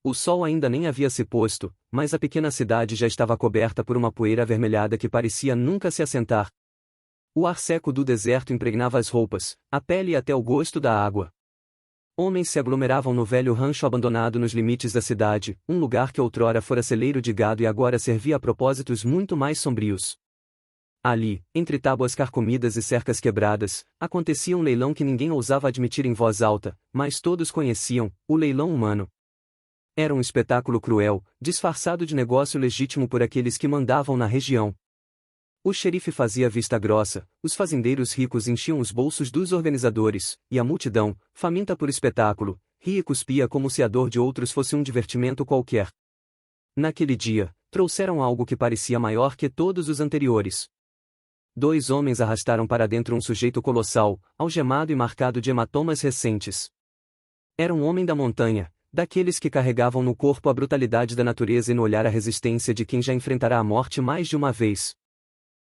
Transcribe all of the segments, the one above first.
O sol ainda nem havia se posto, mas a pequena cidade já estava coberta por uma poeira avermelhada que parecia nunca se assentar. O ar seco do deserto impregnava as roupas, a pele e até o gosto da água. Homens se aglomeravam no velho rancho abandonado nos limites da cidade, um lugar que outrora fora celeiro de gado e agora servia a propósitos muito mais sombrios. Ali, entre tábuas carcomidas e cercas quebradas, acontecia um leilão que ninguém ousava admitir em voz alta, mas todos conheciam: o leilão humano. Era um espetáculo cruel, disfarçado de negócio legítimo por aqueles que mandavam na região. O xerife fazia vista grossa, os fazendeiros ricos enchiam os bolsos dos organizadores, e a multidão, faminta por espetáculo, ria e cuspia como se a dor de outros fosse um divertimento qualquer. Naquele dia, trouxeram algo que parecia maior que todos os anteriores. 2 homens arrastaram para dentro um sujeito colossal, algemado e marcado de hematomas recentes. Era um homem da montanha, daqueles que carregavam no corpo a brutalidade da natureza e no olhar a resistência de quem já enfrentará a morte mais de uma vez.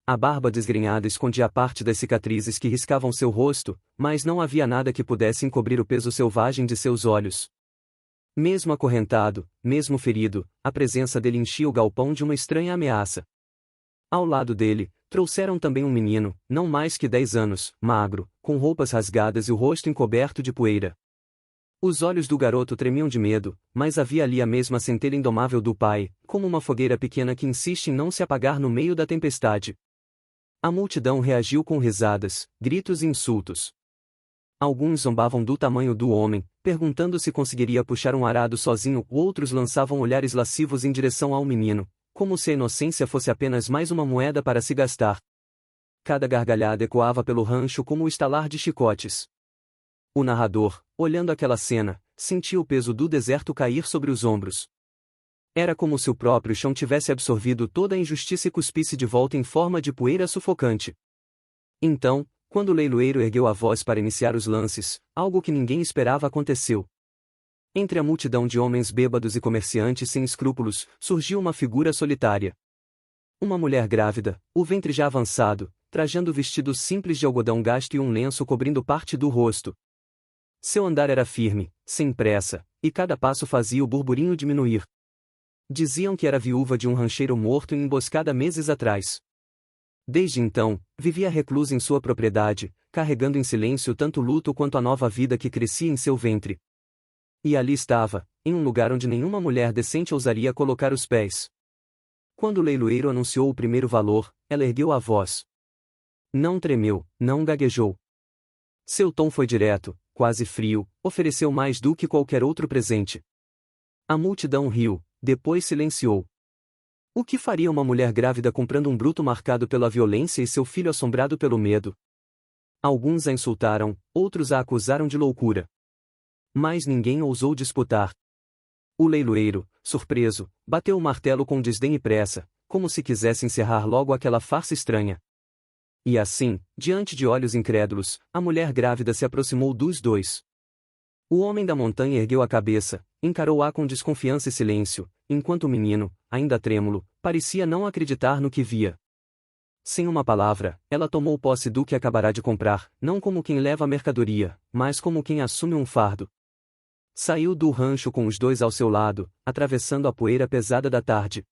A barba desgrenhada escondia parte das cicatrizes que riscavam seu rosto, mas não havia nada que pudesse encobrir o peso selvagem de seus olhos. Mesmo acorrentado, mesmo ferido, a presença dele enchia o galpão de uma estranha ameaça. Ao lado dele, trouxeram também um menino, não mais que 10 anos, magro, com roupas rasgadas e o rosto encoberto de poeira. Os olhos do garoto tremiam de medo, mas havia ali a mesma centelha indomável do pai, como uma fogueira pequena que insiste em não se apagar no meio da tempestade. A multidão reagiu com risadas, gritos e insultos. Alguns zombavam do tamanho do homem, perguntando se conseguiria puxar um arado sozinho, outros lançavam olhares lascivos em direção ao menino, como se a inocência fosse apenas mais uma moeda para se gastar. Cada gargalhada ecoava pelo rancho como o estalar de chicotes. O narrador, olhando aquela cena, sentia o peso do deserto cair sobre os ombros. Era como se o próprio chão tivesse absorvido toda a injustiça e cuspisse de volta em forma de poeira sufocante. Então, quando o leiloeiro ergueu a voz para iniciar os lances, algo que ninguém esperava aconteceu. Entre a multidão de homens bêbados e comerciantes sem escrúpulos, surgiu uma figura solitária. Uma mulher grávida, o ventre já avançado, trajando vestido simples de algodão gasto e um lenço cobrindo parte do rosto. Seu andar era firme, sem pressa, e cada passo fazia o burburinho diminuir. Diziam que era viúva de um rancheiro morto em emboscada meses atrás. Desde então, vivia reclusa em sua propriedade, carregando em silêncio tanto o luto quanto a nova vida que crescia em seu ventre. E ali estava, em um lugar onde nenhuma mulher decente ousaria colocar os pés. Quando o leiloeiro anunciou o primeiro valor, ela ergueu a voz. Não tremeu, não gaguejou. Seu tom foi direto, quase frio, ofereceu mais do que qualquer outro presente. A multidão riu, depois silenciou. O que faria uma mulher grávida comprando um bruto marcado pela violência e seu filho assombrado pelo medo? Alguns a insultaram, outros a acusaram de loucura. Mas ninguém ousou disputar. O leiloeiro, surpreso, bateu o martelo com desdém e pressa, como se quisesse encerrar logo aquela farsa estranha. E assim, diante de olhos incrédulos, a mulher grávida se aproximou dos 2. O homem da montanha ergueu a cabeça, encarou-a com desconfiança e silêncio, enquanto o menino, ainda trêmulo, parecia não acreditar no que via. Sem uma palavra, ela tomou posse do que acabará de comprar, não como quem leva a mercadoria, mas como quem assume um fardo. Saiu do rancho com os 2 ao seu lado, atravessando a poeira pesada da tarde.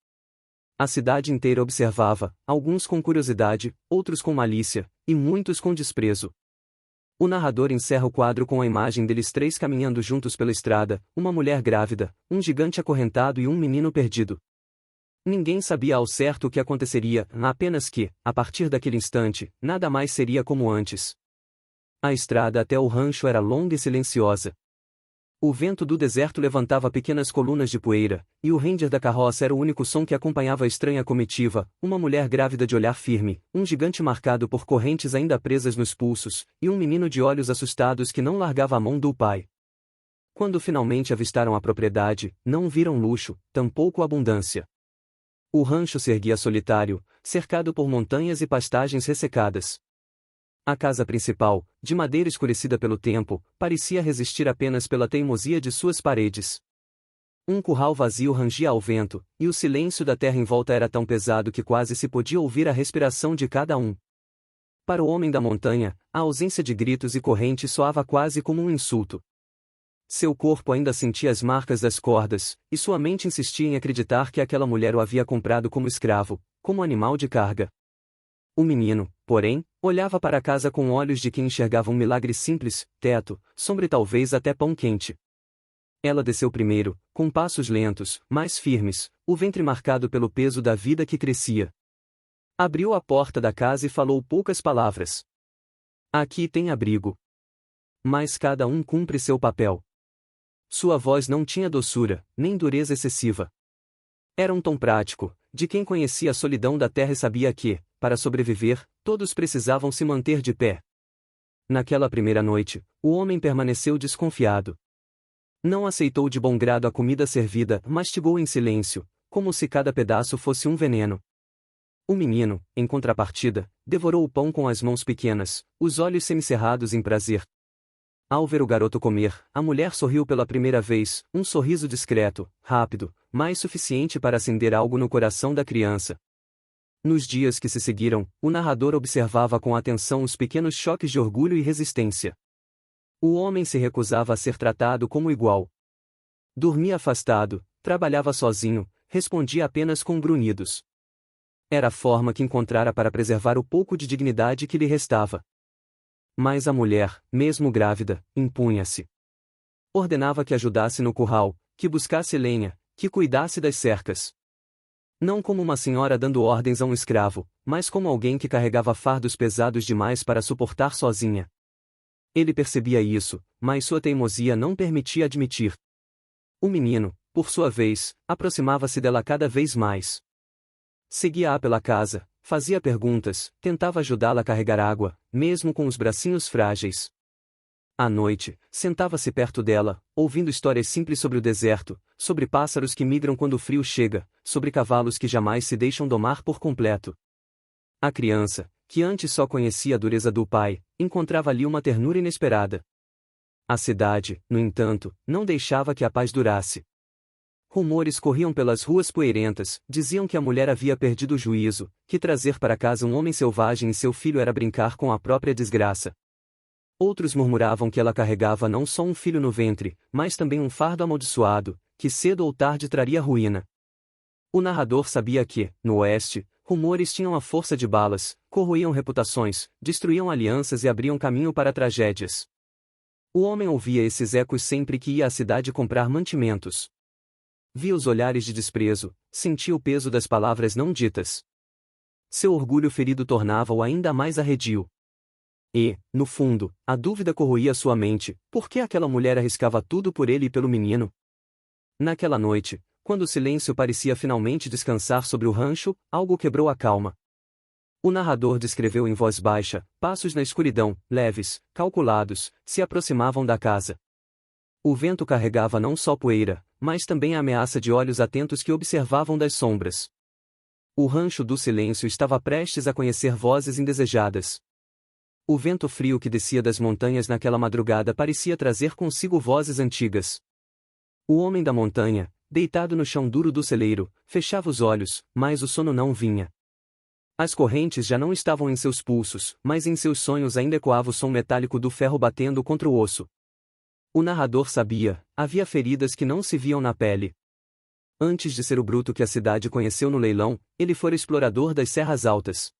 A cidade inteira observava, alguns com curiosidade, outros com malícia, e muitos com desprezo. O narrador encerra o quadro com a imagem deles 3 caminhando juntos pela estrada, uma mulher grávida, um gigante acorrentado e um menino perdido. Ninguém sabia ao certo o que aconteceria, apenas que, a partir daquele instante, nada mais seria como antes. A estrada até o rancho era longa e silenciosa. O vento do deserto levantava pequenas colunas de poeira, e o render da carroça era o único som que acompanhava a estranha comitiva, uma mulher grávida de olhar firme, um gigante marcado por correntes ainda presas nos pulsos, e um menino de olhos assustados que não largava a mão do pai. Quando finalmente avistaram a propriedade, não viram luxo, tampouco abundância. O rancho se erguia solitário, cercado por montanhas e pastagens ressecadas. A casa principal, de madeira escurecida pelo tempo, parecia resistir apenas pela teimosia de suas paredes. Um curral vazio rangia ao vento, e o silêncio da terra em volta era tão pesado que quase se podia ouvir a respiração de cada um. Para o homem da montanha, a ausência de gritos e correntes soava quase como um insulto. Seu corpo ainda sentia as marcas das cordas, e sua mente insistia em acreditar que aquela mulher o havia comprado como escravo, como animal de carga. O menino, porém, olhava para a casa com olhos de quem enxergava um milagre simples: teto, sombra e talvez até pão quente. Ela desceu primeiro, com passos lentos, mais firmes, o ventre marcado pelo peso da vida que crescia. Abriu a porta da casa e falou poucas palavras. Aqui tem abrigo. Mas cada um cumpre seu papel. Sua voz não tinha doçura, nem dureza excessiva. Era um tom prático, de quem conhecia a solidão da terra e sabia que, para sobreviver, todos precisavam se manter de pé. Naquela primeira noite, o homem permaneceu desconfiado. Não aceitou de bom grado a comida servida, mastigou em silêncio, como se cada pedaço fosse um veneno. O menino, em contrapartida, devorou o pão com as mãos pequenas, os olhos semicerrados em prazer. Ao ver o garoto comer, a mulher sorriu pela primeira vez, um sorriso discreto, rápido, mas suficiente para acender algo no coração da criança. Nos dias que se seguiram, o narrador observava com atenção os pequenos choques de orgulho e resistência. O homem se recusava a ser tratado como igual. Dormia afastado, trabalhava sozinho, respondia apenas com grunhidos. Era a forma que encontrara para preservar o pouco de dignidade que lhe restava. Mas a mulher, mesmo grávida, impunha-se. Ordenava que ajudasse no curral, que buscasse lenha, que cuidasse das cercas. Não como uma senhora dando ordens a um escravo, mas como alguém que carregava fardos pesados demais para suportar sozinha. Ele percebia isso, mas sua teimosia não permitia admitir. O menino, por sua vez, aproximava-se dela cada vez mais. Seguia-a pela casa, fazia perguntas, tentava ajudá-la a carregar água, mesmo com os bracinhos frágeis. À noite, sentava-se perto dela, ouvindo histórias simples sobre o deserto, sobre pássaros que migram quando o frio chega, sobre cavalos que jamais se deixam domar por completo. A criança, que antes só conhecia a dureza do pai, encontrava ali uma ternura inesperada. A cidade, no entanto, não deixava que a paz durasse. Rumores corriam pelas ruas poeirentas, diziam que a mulher havia perdido o juízo, que trazer para casa um homem selvagem e seu filho era brincar com a própria desgraça. Outros murmuravam que ela carregava não só um filho no ventre, mas também um fardo amaldiçoado, que cedo ou tarde traria ruína. O narrador sabia que, no oeste, rumores tinham a força de balas, corroíam reputações, destruíam alianças e abriam caminho para tragédias. O homem ouvia esses ecos sempre que ia à cidade comprar mantimentos. Via os olhares de desprezo, sentia o peso das palavras não ditas. Seu orgulho ferido tornava-o ainda mais arredio. E, no fundo, a dúvida corroía sua mente: por que aquela mulher arriscava tudo por ele e pelo menino? Naquela noite, quando o silêncio parecia finalmente descansar sobre o rancho, algo quebrou a calma. O narrador descreveu em voz baixa: passos na escuridão, leves, calculados, se aproximavam da casa. O vento carregava não só poeira, mas também a ameaça de olhos atentos que observavam das sombras. O rancho do silêncio estava prestes a conhecer vozes indesejadas. O vento frio que descia das montanhas naquela madrugada parecia trazer consigo vozes antigas. O homem da montanha, deitado no chão duro do celeiro, fechava os olhos, mas o sono não vinha. As correntes já não estavam em seus pulsos, mas em seus sonhos ainda ecoava o som metálico do ferro batendo contra o osso. O narrador sabia: havia feridas que não se viam na pele. Antes de ser o bruto que a cidade conheceu no leilão, ele fora explorador das serras altas.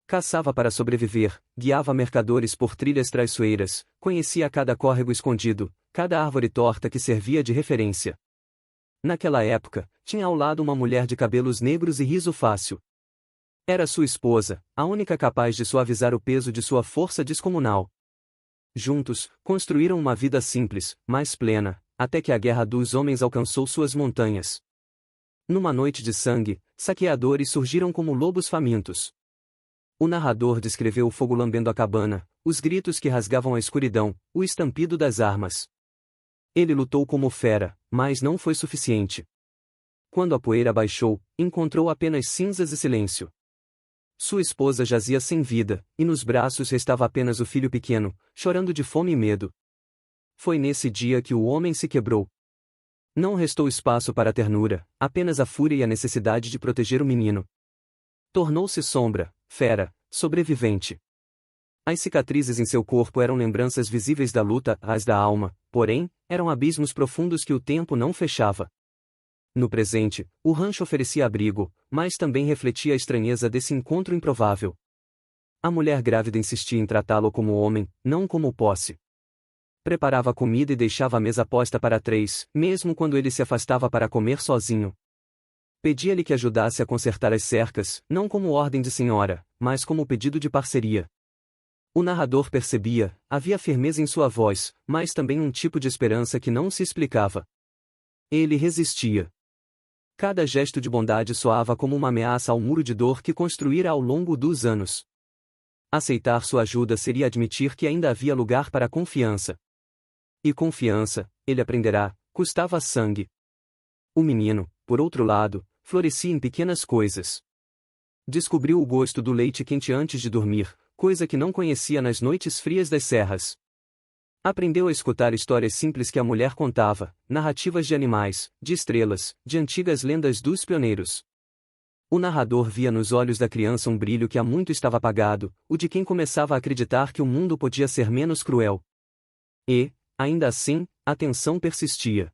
Caçava para sobreviver, guiava mercadores por trilhas traiçoeiras, conhecia cada córrego escondido, cada árvore torta que servia de referência. Naquela época, tinha ao lado uma mulher de cabelos negros e riso fácil. Era sua esposa, a única capaz de suavizar o peso de sua força descomunal. Juntos, construíram uma vida simples, mas plena, até que a guerra dos homens alcançou suas montanhas. Numa noite de sangue, saqueadores surgiram como lobos famintos. O narrador descreveu o fogo lambendo a cabana, os gritos que rasgavam a escuridão, o estampido das armas. Ele lutou como fera, mas não foi suficiente. Quando a poeira baixou, encontrou apenas cinzas e silêncio. Sua esposa jazia sem vida, e nos braços restava apenas o filho pequeno, chorando de fome e medo. Foi nesse dia que o homem se quebrou. Não restou espaço para a ternura, apenas a fúria e a necessidade de proteger o menino. Tornou-se sombra, fera, sobrevivente. As cicatrizes em seu corpo eram lembranças visíveis da luta, as da alma, porém, eram abismos profundos que o tempo não fechava. No presente, o rancho oferecia abrigo, mas também refletia a estranheza desse encontro improvável. A mulher grávida insistia em tratá-lo como homem, não como posse. Preparava a comida e deixava a mesa posta para 3, mesmo quando ele se afastava para comer sozinho. Pedia-lhe que ajudasse a consertar as cercas, não como ordem de senhora, mas como pedido de parceria. O narrador percebia, havia firmeza em sua voz, mas também um tipo de esperança que não se explicava. Ele resistia. Cada gesto de bondade soava como uma ameaça ao muro de dor que construíra ao longo dos anos. Aceitar sua ajuda seria admitir que ainda havia lugar para confiança. E confiança, ele aprenderá, custava sangue. O menino, por outro lado, florescia em pequenas coisas. Descobriu o gosto do leite quente antes de dormir, coisa que não conhecia nas noites frias das serras. Aprendeu a escutar histórias simples que a mulher contava, narrativas de animais, de estrelas, de antigas lendas dos pioneiros. O narrador via nos olhos da criança um brilho que há muito estava apagado, o de quem começava a acreditar que o mundo podia ser menos cruel. E, ainda assim, a tensão persistia.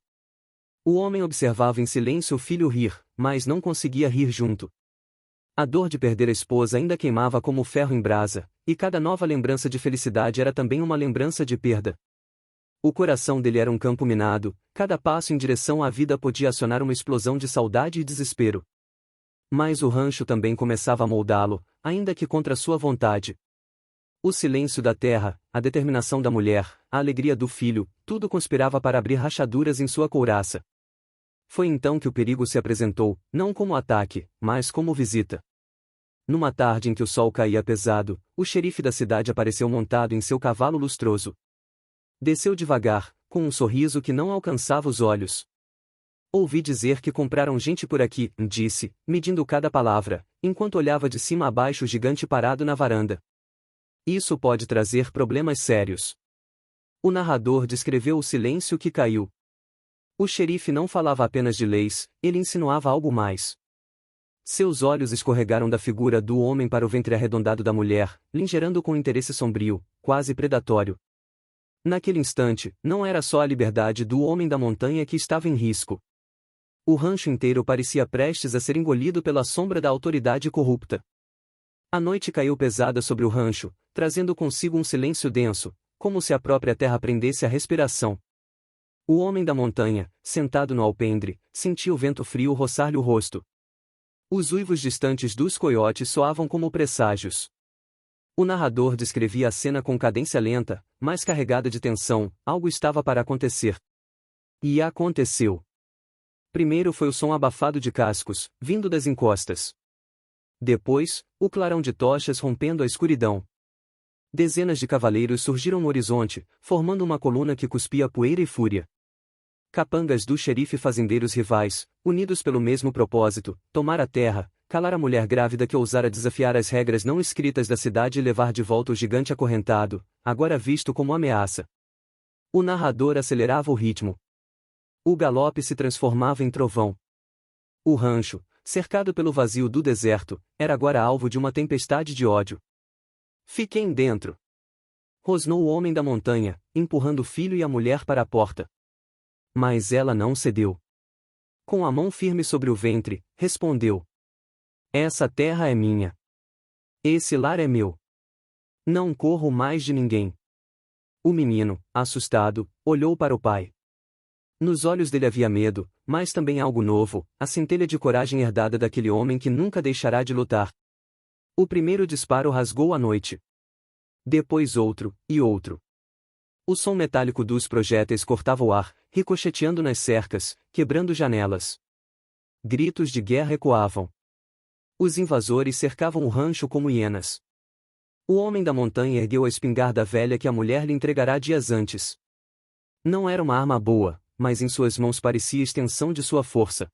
O homem observava em silêncio o filho rir, mas não conseguia rir junto. A dor de perder a esposa ainda queimava como ferro em brasa, e cada nova lembrança de felicidade era também uma lembrança de perda. O coração dele era um campo minado, cada passo em direção à vida podia acionar uma explosão de saudade e desespero. Mas o rancho também começava a moldá-lo, ainda que contra sua vontade. O silêncio da terra, a determinação da mulher, a alegria do filho, tudo conspirava para abrir rachaduras em sua couraça. Foi então que o perigo se apresentou, não como ataque, mas como visita. Numa tarde em que o sol caía pesado, o xerife da cidade apareceu montado em seu cavalo lustroso. Desceu devagar, com um sorriso que não alcançava os olhos. Ouvi dizer que compraram gente por aqui, disse, medindo cada palavra, enquanto olhava de cima a baixo o gigante parado na varanda. Isso pode trazer problemas sérios. O narrador descreveu o silêncio que caiu. O xerife não falava apenas de leis, ele insinuava algo mais. Seus olhos escorregaram da figura do homem para o ventre arredondado da mulher, lhe gerando com interesse sombrio, quase predatório. Naquele instante, não era só a liberdade do homem da montanha que estava em risco. O rancho inteiro parecia prestes a ser engolido pela sombra da autoridade corrupta. A noite caiu pesada sobre o rancho, trazendo consigo um silêncio denso, como se a própria terra prendesse a respiração. O homem da montanha, sentado no alpendre, sentia o vento frio roçar-lhe o rosto. Os uivos distantes dos coiotes soavam como presságios. O narrador descrevia a cena com cadência lenta, mas carregada de tensão, algo estava para acontecer. E aconteceu. Primeiro foi o som abafado de cascos, vindo das encostas. Depois, o clarão de tochas rompendo a escuridão. Dezenas de cavaleiros surgiram no horizonte, formando uma coluna que cuspia poeira e fúria. Capangas do xerife fazendeiros rivais, unidos pelo mesmo propósito, tomar a terra, calar a mulher grávida que ousara desafiar as regras não escritas da cidade e levar de volta o gigante acorrentado, agora visto como ameaça. O narrador acelerava o ritmo. O galope se transformava em trovão. O rancho, cercado pelo vazio do deserto, era agora alvo de uma tempestade de ódio. Fiquem dentro! Rosnou o homem da montanha, empurrando o filho e a mulher para a porta. Mas ela não cedeu. Com a mão firme sobre o ventre, respondeu: Essa terra é minha. Esse lar é meu. Não corro mais de ninguém. O menino, assustado, olhou para o pai. Nos olhos dele havia medo, mas também algo novo, a centelha de coragem herdada daquele homem que nunca deixará de lutar. O primeiro disparo rasgou a noite. Depois outro, e outro. O som metálico dos projéteis cortava o ar, ricocheteando nas cercas, quebrando janelas. Gritos de guerra ecoavam. Os invasores cercavam o rancho como hienas. O homem da montanha ergueu a espingarda velha que a mulher lhe entregará dias antes. Não era uma arma boa, mas em suas mãos parecia a extensão de sua força.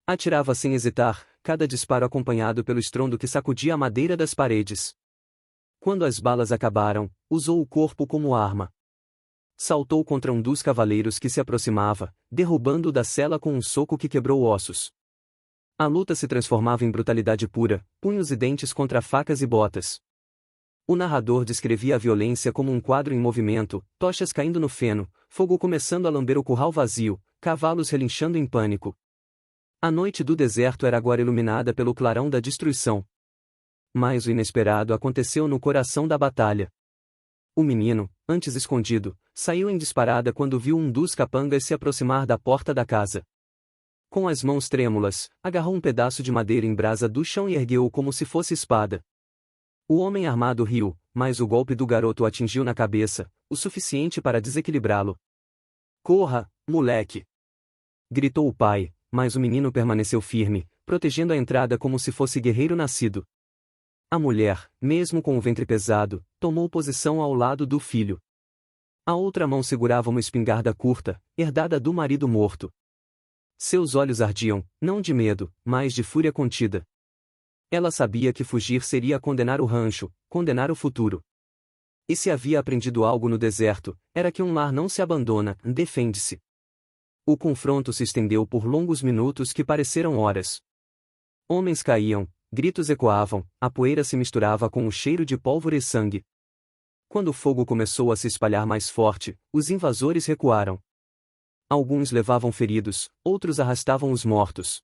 Atirava sem hesitar, cada disparo acompanhado pelo estrondo que sacudia a madeira das paredes. Quando as balas acabaram, usou o corpo como arma. Saltou contra um dos cavaleiros que se aproximava, derrubando-o da sela com um soco que quebrou ossos. A luta se transformava em brutalidade pura, punhos e dentes contra facas e botas. O narrador descrevia a violência como um quadro em movimento, tochas caindo no feno, fogo começando a lamber o curral vazio, cavalos relinchando em pânico. A noite do deserto era agora iluminada pelo clarão da destruição. Mas o inesperado aconteceu no coração da batalha. O menino, antes escondido, saiu em disparada quando viu um dos capangas se aproximar da porta da casa. Com as mãos trêmulas, agarrou um pedaço de madeira em brasa do chão e ergueu-o como se fosse espada. O homem armado riu, mas o golpe do garoto o atingiu na cabeça, o suficiente para desequilibrá-lo. "Corra, moleque!" gritou o pai, mas o menino permaneceu firme, protegendo a entrada como se fosse guerreiro nascido. A mulher, mesmo com o ventre pesado, tomou posição ao lado do filho. A outra mão segurava uma espingarda curta, herdada do marido morto. Seus olhos ardiam, não de medo, mas de fúria contida. Ela sabia que fugir seria condenar o rancho, condenar o futuro. E se havia aprendido algo no deserto, era que um lar não se abandona, defende-se. O confronto se estendeu por longos minutos que pareceram horas. Homens caíam, gritos ecoavam, a poeira se misturava com o cheiro de pólvora e sangue. Quando o fogo começou a se espalhar mais forte, os invasores recuaram. Alguns levavam feridos, outros arrastavam os mortos.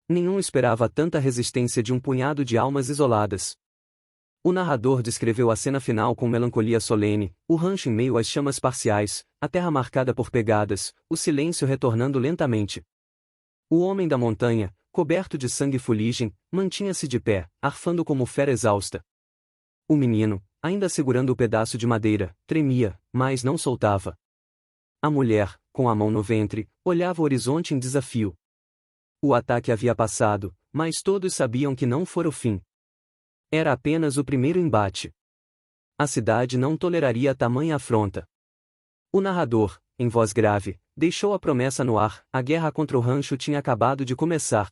Nenhum esperava tanta resistência de um punhado de almas isoladas. O narrador descreveu a cena final com melancolia solene, o rancho em meio às chamas parciais, a terra marcada por pegadas, o silêncio retornando lentamente. O homem da montanha, coberto de sangue e fuligem, mantinha-se de pé, arfando como fera exausta. O menino, ainda segurando o pedaço de madeira, tremia, mas não soltava. A mulher, com a mão no ventre, olhava o horizonte em desafio. O ataque havia passado, mas todos sabiam que não fora o fim. Era apenas o primeiro embate. A cidade não toleraria tamanha afronta. O narrador, em voz grave, deixou a promessa no ar: a guerra contra o rancho tinha acabado de começar.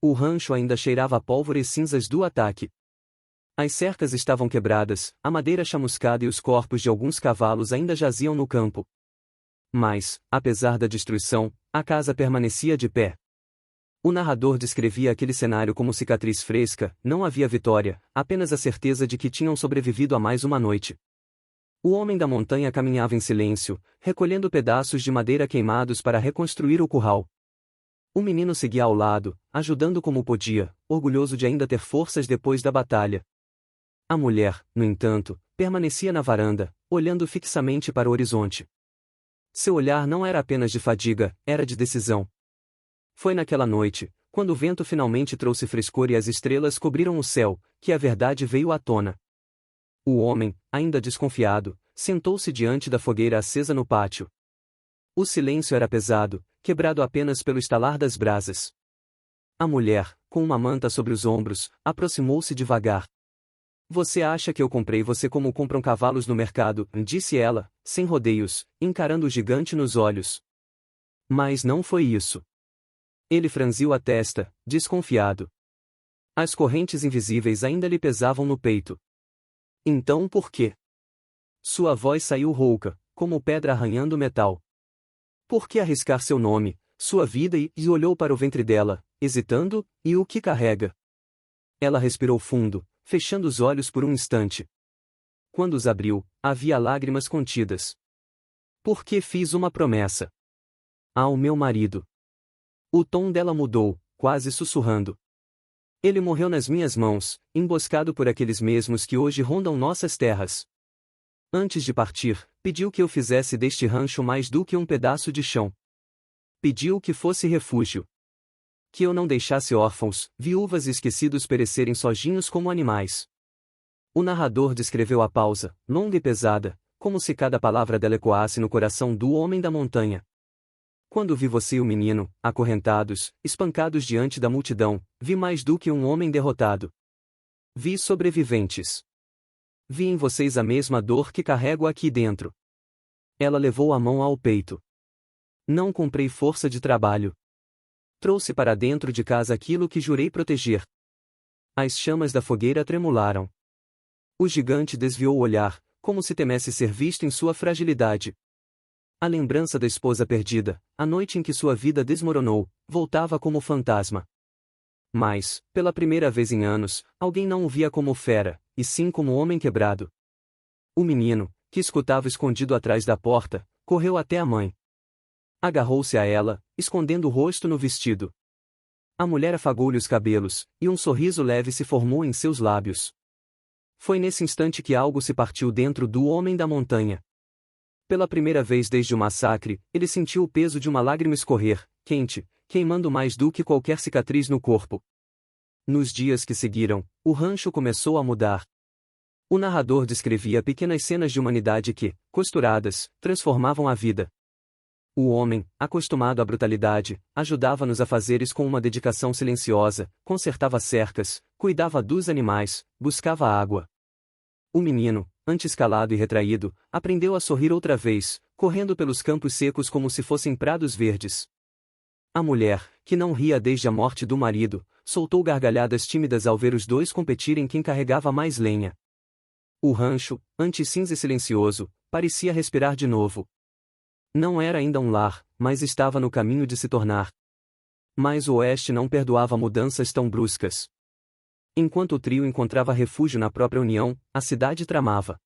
O rancho ainda cheirava a pólvora e cinzas do ataque. As cercas estavam quebradas, a madeira chamuscada e os corpos de alguns cavalos ainda jaziam no campo. Mas, apesar da destruição, a casa permanecia de pé. O narrador descrevia aquele cenário como cicatriz fresca, não havia vitória, apenas a certeza de que tinham sobrevivido a mais uma noite. O homem da montanha caminhava em silêncio, recolhendo pedaços de madeira queimados para reconstruir o curral. O menino seguia ao lado, ajudando como podia, orgulhoso de ainda ter forças depois da batalha. A mulher, no entanto, permanecia na varanda, olhando fixamente para o horizonte. Seu olhar não era apenas de fadiga, era de decisão. Foi naquela noite, quando o vento finalmente trouxe frescor e as estrelas cobriram o céu, que a verdade veio à tona. O homem, ainda desconfiado, sentou-se diante da fogueira acesa no pátio. O silêncio era pesado, quebrado apenas pelo estalar das brasas. A mulher, com uma manta sobre os ombros, aproximou-se devagar. "Você acha que eu comprei você como compram cavalos no mercado?" disse ela, sem rodeios, encarando o gigante nos olhos. Mas não foi isso. Ele franziu a testa, desconfiado. As correntes invisíveis ainda lhe pesavam no peito. "Então por quê?" Sua voz saiu rouca, como pedra arranhando metal. "Por que arriscar seu nome, sua vida e olhou para o ventre dela, hesitando, e o que carrega?" Ela respirou fundo, fechando os olhos por um instante. Quando os abriu, havia lágrimas contidas. "Por que fiz uma promessa ao meu marido?" O tom dela mudou, quase sussurrando. "Ele morreu nas minhas mãos, emboscado por aqueles mesmos que hoje rondam nossas terras. Antes de partir, pediu que eu fizesse deste rancho mais do que um pedaço de chão. Pediu que fosse refúgio. Que eu não deixasse órfãos, viúvas e esquecidos perecerem sozinhos como animais." O narrador descreveu a pausa, longa e pesada, como se cada palavra dela ecoasse no coração do homem da montanha. "Quando vi você e o menino, acorrentados, espancados diante da multidão, vi mais do que um homem derrotado. Vi sobreviventes. Vi em vocês a mesma dor que carrego aqui dentro." Ela levou a mão ao peito. "Não comprei força de trabalho. Trouxe para dentro de casa aquilo que jurei proteger." As chamas da fogueira tremularam. O gigante desviou o olhar, como se temesse ser visto em sua fragilidade. A lembrança da esposa perdida, a noite em que sua vida desmoronou, voltava como fantasma. Mas, pela primeira vez em anos, alguém não o via como fera, e sim como homem quebrado. O menino, que escutava escondido atrás da porta, correu até a mãe. Agarrou-se a ela, escondendo o rosto no vestido. A mulher afagou-lhe os cabelos, e um sorriso leve se formou em seus lábios. Foi nesse instante que algo se partiu dentro do homem da montanha. Pela primeira vez desde o massacre, ele sentiu o peso de uma lágrima escorrer, quente, queimando mais do que qualquer cicatriz no corpo. Nos dias que seguiram, o rancho começou a mudar. O narrador descrevia pequenas cenas de humanidade que, costuradas, transformavam a vida. O homem, acostumado à brutalidade, ajudava nos afazeres com uma dedicação silenciosa, consertava cercas, cuidava dos animais, buscava água. O menino, antes calado e retraído, aprendeu a sorrir outra vez, correndo pelos campos secos como se fossem prados verdes. A mulher, que não ria desde a morte do marido, soltou gargalhadas tímidas ao ver os dois competirem quem carregava mais lenha. O rancho, antes cinza e silencioso, parecia respirar de novo. Não era ainda um lar, mas estava no caminho de se tornar. Mas o oeste não perdoava mudanças tão bruscas. Enquanto o trio encontrava refúgio na própria união, a cidade tramava.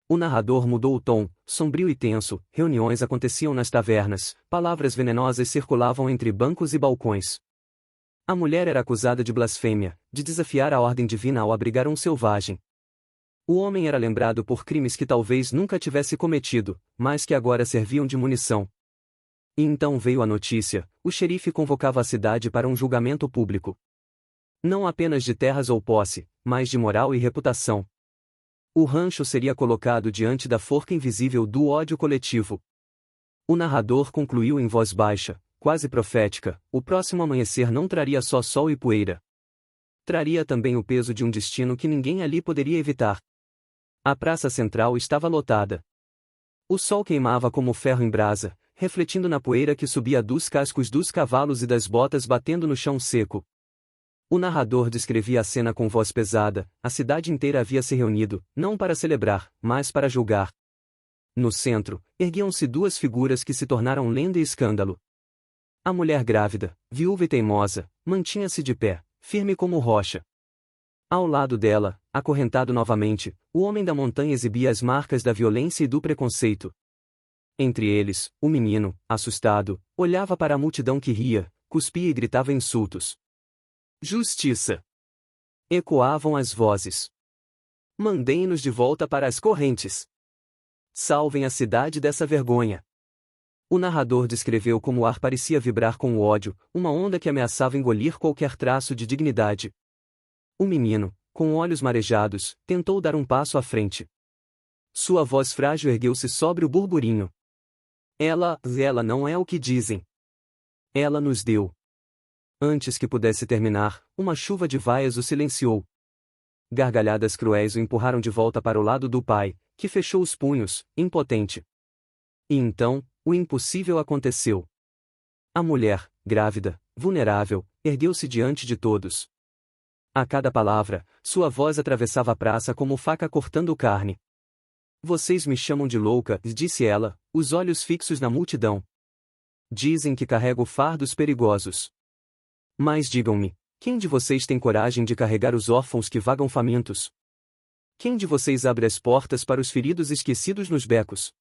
O narrador mudou o tom, sombrio e tenso, reuniões aconteciam nas tavernas, palavras venenosas circulavam entre bancos e balcões. A mulher era acusada de blasfêmia, de desafiar a ordem divina ao abrigar um selvagem. O homem era lembrado por crimes que talvez nunca tivesse cometido, mas que agora serviam de munição. E então veio a notícia: o xerife convocava a cidade para um julgamento público. Não apenas de terras ou posse, mas de moral e reputação. O rancho seria colocado diante da forca invisível do ódio coletivo. O narrador concluiu em voz baixa, quase profética: o próximo amanhecer não traria só sol e poeira. Traria também o peso de um destino que ninguém ali poderia evitar. A praça central estava lotada. O sol queimava como ferro em brasa, refletindo na poeira que subia dos cascos dos cavalos e das botas batendo no chão seco. O narrador descrevia a cena com voz pesada: a cidade inteira havia se reunido, não para celebrar, mas para julgar. No centro, erguiam-se duas figuras que se tornaram lenda e escândalo. A mulher grávida, viúva e teimosa, mantinha-se de pé, firme como rocha. Ao lado dela, acorrentado novamente, o homem da montanha exibia as marcas da violência e do preconceito. Entre eles, o menino, assustado, olhava para a multidão que ria, cuspia e gritava insultos. Justiça! Ecoavam as vozes. Mandem-nos de volta para as correntes. Salvem a cidade dessa vergonha. O narrador descreveu como o ar parecia vibrar com o ódio, uma onda que ameaçava engolir qualquer traço de dignidade. O menino, com olhos marejados, tentou dar um passo à frente. Sua voz frágil ergueu-se sobre o burburinho. Ela não é o que dizem. Ela nos deu. Antes que pudesse terminar, uma chuva de vaias o silenciou. Gargalhadas cruéis o empurraram de volta para o lado do pai, que fechou os punhos, impotente. E então, o impossível aconteceu. A mulher, grávida, vulnerável, ergueu-se diante de todos. A cada palavra, sua voz atravessava a praça como faca cortando carne. Vocês me chamam de louca, disse ela, os olhos fixos na multidão. Dizem que carrego fardos perigosos. Mas digam-me, quem de vocês tem coragem de carregar os órfãos que vagam famintos? Quem de vocês abre as portas para os feridos esquecidos nos becos?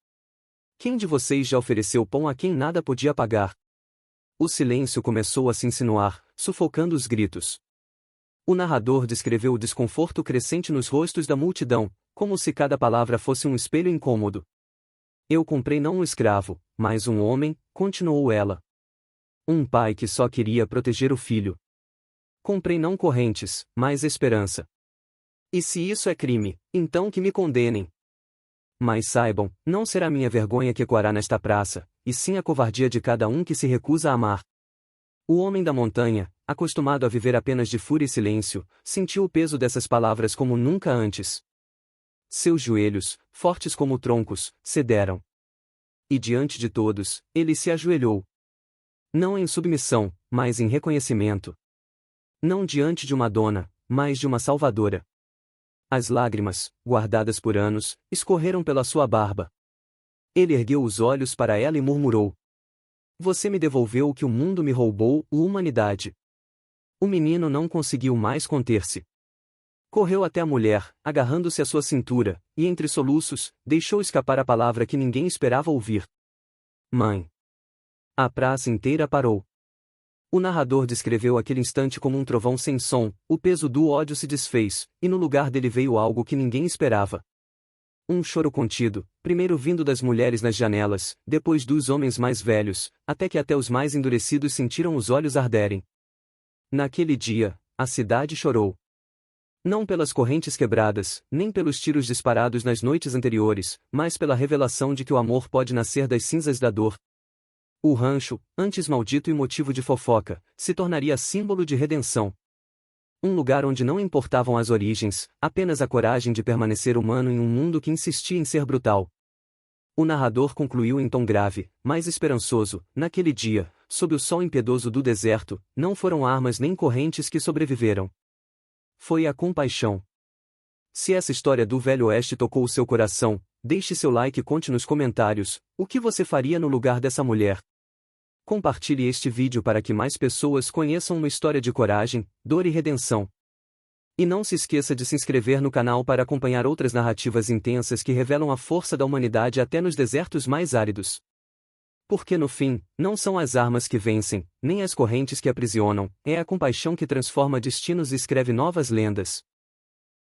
Quem de vocês já ofereceu pão a quem nada podia pagar? O silêncio começou a se insinuar, sufocando os gritos. O narrador descreveu o desconforto crescente nos rostos da multidão, como se cada palavra fosse um espelho incômodo. Eu comprei não um escravo, mas um homem, continuou ela. Um pai que só queria proteger o filho. Comprei não correntes, mas esperança. E se isso é crime, então que me condenem. Mas saibam, não será minha vergonha que ecoará nesta praça, e sim a covardia de cada um que se recusa a amar. O homem da montanha, acostumado a viver apenas de fúria e silêncio, sentiu o peso dessas palavras como nunca antes. Seus joelhos, fortes como troncos, cederam. E diante de todos, ele se ajoelhou. Não em submissão, mas em reconhecimento. Não diante de uma dona, mas de uma salvadora. As lágrimas, guardadas por anos, escorreram pela sua barba. Ele ergueu os olhos para ela e murmurou: Você me devolveu o que o mundo me roubou, humanidade. O menino não conseguiu mais conter-se. Correu até a mulher, agarrando-se à sua cintura, e entre soluços, deixou escapar a palavra que ninguém esperava ouvir. Mãe. A praça inteira parou. O narrador descreveu aquele instante como um trovão sem som, o peso do ódio se desfez, e no lugar dele veio algo que ninguém esperava. Um choro contido, primeiro vindo das mulheres nas janelas, depois dos homens mais velhos, até que até os mais endurecidos sentiram os olhos arderem. Naquele dia, a cidade chorou. Não pelas correntes quebradas, nem pelos tiros disparados nas noites anteriores, mas pela revelação de que o amor pode nascer das cinzas da dor. O rancho, antes maldito e motivo de fofoca, se tornaria símbolo de redenção. Um lugar onde não importavam as origens, apenas a coragem de permanecer humano em um mundo que insistia em ser brutal. O narrador concluiu em tom grave, mas esperançoso: naquele dia, sob o sol impiedoso do deserto, não foram armas nem correntes que sobreviveram. Foi a compaixão. Se essa história do Velho Oeste tocou o seu coração, deixe seu like e conte nos comentários o que você faria no lugar dessa mulher. Compartilhe este vídeo para que mais pessoas conheçam uma história de coragem, dor e redenção. E não se esqueça de se inscrever no canal para acompanhar outras narrativas intensas que revelam a força da humanidade até nos desertos mais áridos. Porque no fim, não são as armas que vencem, nem as correntes que aprisionam, é a compaixão que transforma destinos e escreve novas lendas.